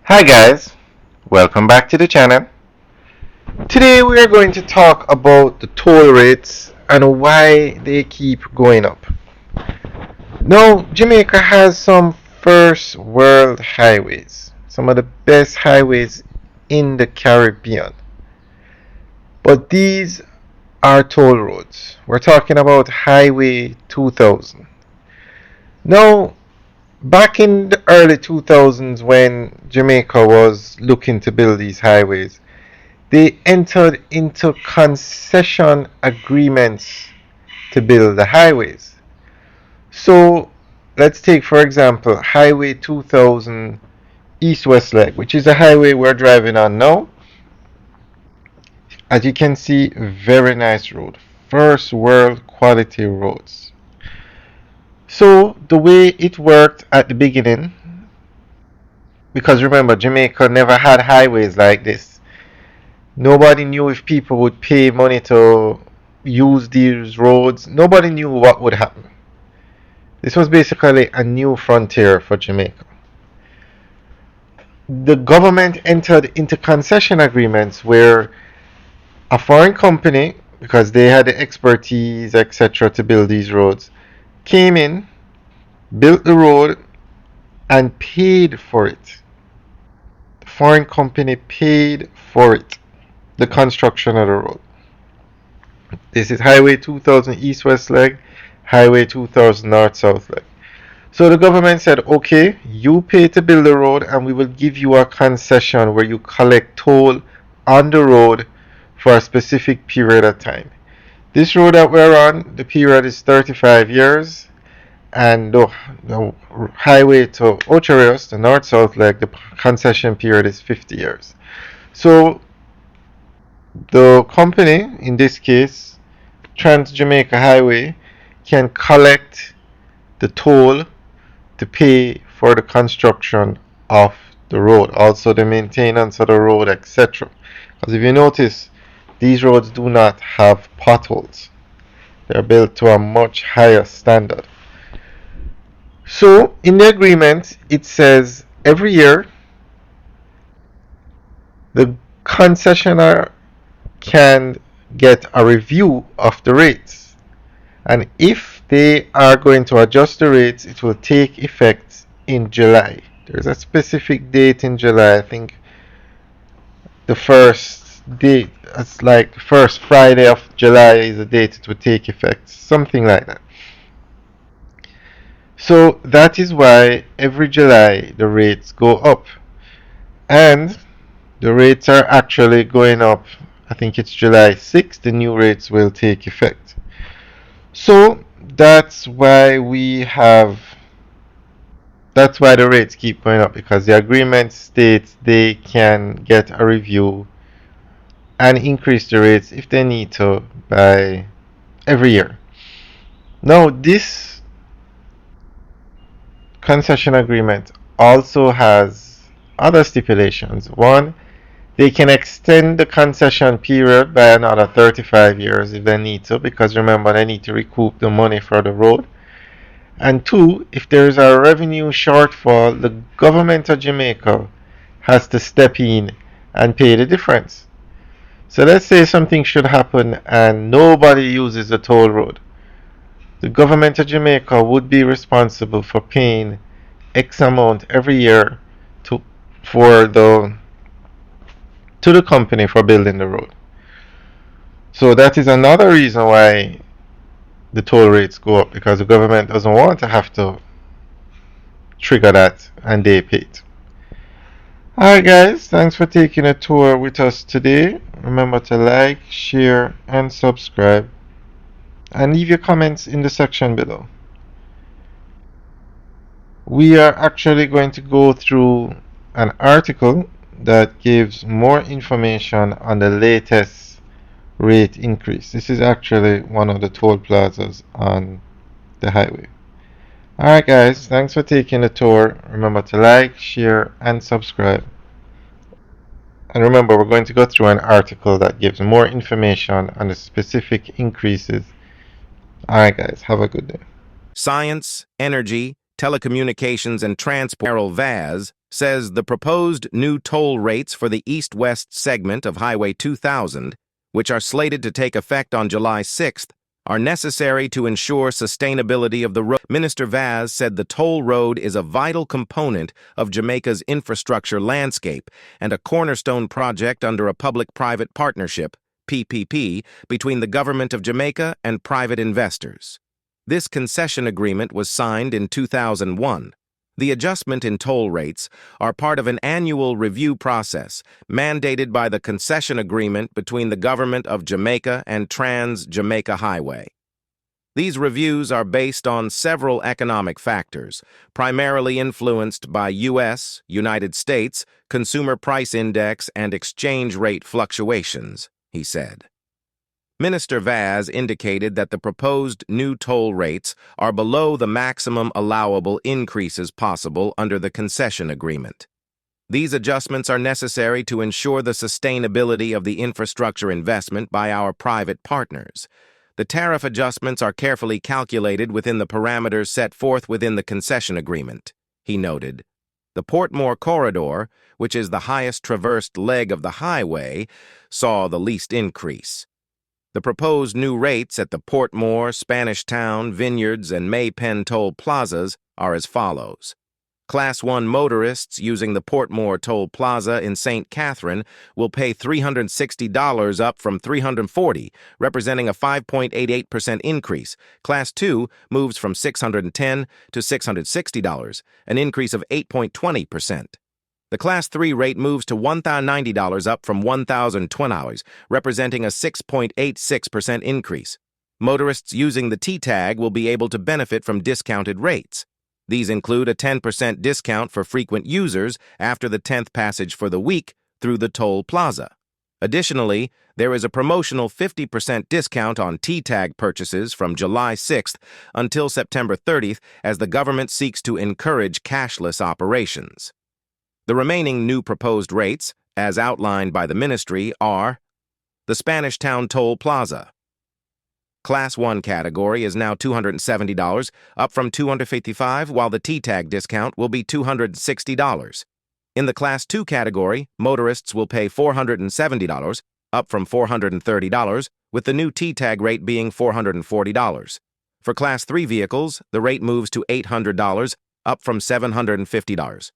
Hi guys, welcome back to the channel. Today we are going to talk about the toll rates and why they keep going up. Now, Jamaica has some first world highways, some of the best highways in the Caribbean. But these are toll roads. We're talking about Highway 2000. Now, back in the early 2000s when Jamaica was looking to build these highways, they entered into concession agreements to build the highways. So let's take, for example, Highway 2000 East West Leg, which is a highway we're driving on now. As you can see, very nice road. First world quality roads. So the way it worked at the beginning, because remember, Jamaica never had highways like this. Nobody knew if people would pay money to use these roads. Nobody knew what would happen. This was basically a new frontier for Jamaica. The government entered into concession agreements where a foreign company, because they had the expertise, etc., to build these roads, came in, built the road, and paid for it. The foreign company paid for it, the construction of the road. This is Highway 2000 East West Leg, Highway 2000 North South Leg. So the government said, okay, you pay to build the road and we will give you a concession where you collect toll on the road for a specific period of time. This road that we're on, the period is 35 years, and the highway to Ocho Rios, the north-south leg, the concession period is 50 years. So the company, in this case, Trans Jamaica Highway, can collect the toll to pay for the construction of the road, also the maintenance of the road, etc. Because if you notice, these roads do not have potholes. They're built to a much higher standard. So in the agreement, it says every year the concessionaire can get a review of the rates. And if they are going to adjust the rates, it will take effect in July. There's a specific date in July. I think the first date, it's like the first Friday of July is the date it will take effect. Something like that. So that is why every July the rates go up. And the rates are actually going up. I think it's July 6th, the new rates will take effect. So that's why the rates keep going up, because the agreement states they can get a review and increase the rates if they need to by every year. Now, this concession agreement also has other stipulations. One, they can extend the concession period by another 35 years if they need to, because remember, they need to recoup the money for the road. And two, if there is a revenue shortfall, the government of Jamaica has to step in and pay the difference. So let's say something should happen and nobody uses the toll road. The government of Jamaica would be responsible for paying X amount every year to for the to the company for building the road. So that is another reason why the toll rates go up, because the government doesn't want to have to trigger that and they pay it. Alright guys, thanks for taking a tour with us today. Remember to like, share and subscribe, and leave your comments in the section below. We are actually going to go through an article that gives more information on the latest rate increase. This is actually one of the toll plazas on the highway. Alright guys, thanks for taking the tour. Remember to like, share and subscribe. And remember, we're going to go through an article that gives more information on the specific increases. Alright guys, have a good day. Science, energy, telecommunications, and transport. Vaz says the proposed new toll rates for the east-west segment of Highway 2000, which are slated to take effect on July 6th, are necessary to ensure sustainability of the road. Minister Vaz said the toll road is a vital component of Jamaica's infrastructure landscape and a cornerstone project under a public-private partnership, PPP, between the government of Jamaica and private investors. This concession agreement was signed in 2001. The adjustment in toll rates are part of an annual review process mandated by the Concession Agreement between the Government of Jamaica and Trans-Jamaica Highway. These reviews are based on several economic factors, primarily influenced by United States, Consumer Price Index, and exchange rate fluctuations, he said. Minister Vaz indicated that the proposed new toll rates are below the maximum allowable increases possible under the concession agreement. These adjustments are necessary to ensure the sustainability of the infrastructure investment by our private partners. The tariff adjustments are carefully calculated within the parameters set forth within the concession agreement, he noted. The Portmore corridor, which is the highest traversed leg of the highway, saw the least increase. The proposed new rates at the Portmore, Spanish Town, Vineyards, and Maypen toll plazas are as follows. Class 1 motorists using the Portmore toll plaza in St. Catherine will pay $360 up from $340, representing a 5.88% increase. Class 2 moves from $610 to $660, an increase of 8.20%. The Class 3 rate moves to $1,090 up from $1,020, representing a 6.86% increase. Motorists using the T-tag will be able to benefit from discounted rates. These include a 10% discount for frequent users after the 10th passage for the week through the toll plaza. Additionally, there is a promotional 50% discount on T-tag purchases from July 6th until September 30th as the government seeks to encourage cashless operations. The remaining new proposed rates, as outlined by the ministry, are the Spanish Town Toll Plaza. Class 1 category is now $270, up from $255, while the T-tag discount will be $260. In the Class 2 category, motorists will pay $470, up from $430, with the new T-tag rate being $440. For Class 3 vehicles, the rate moves to $800, up from $750.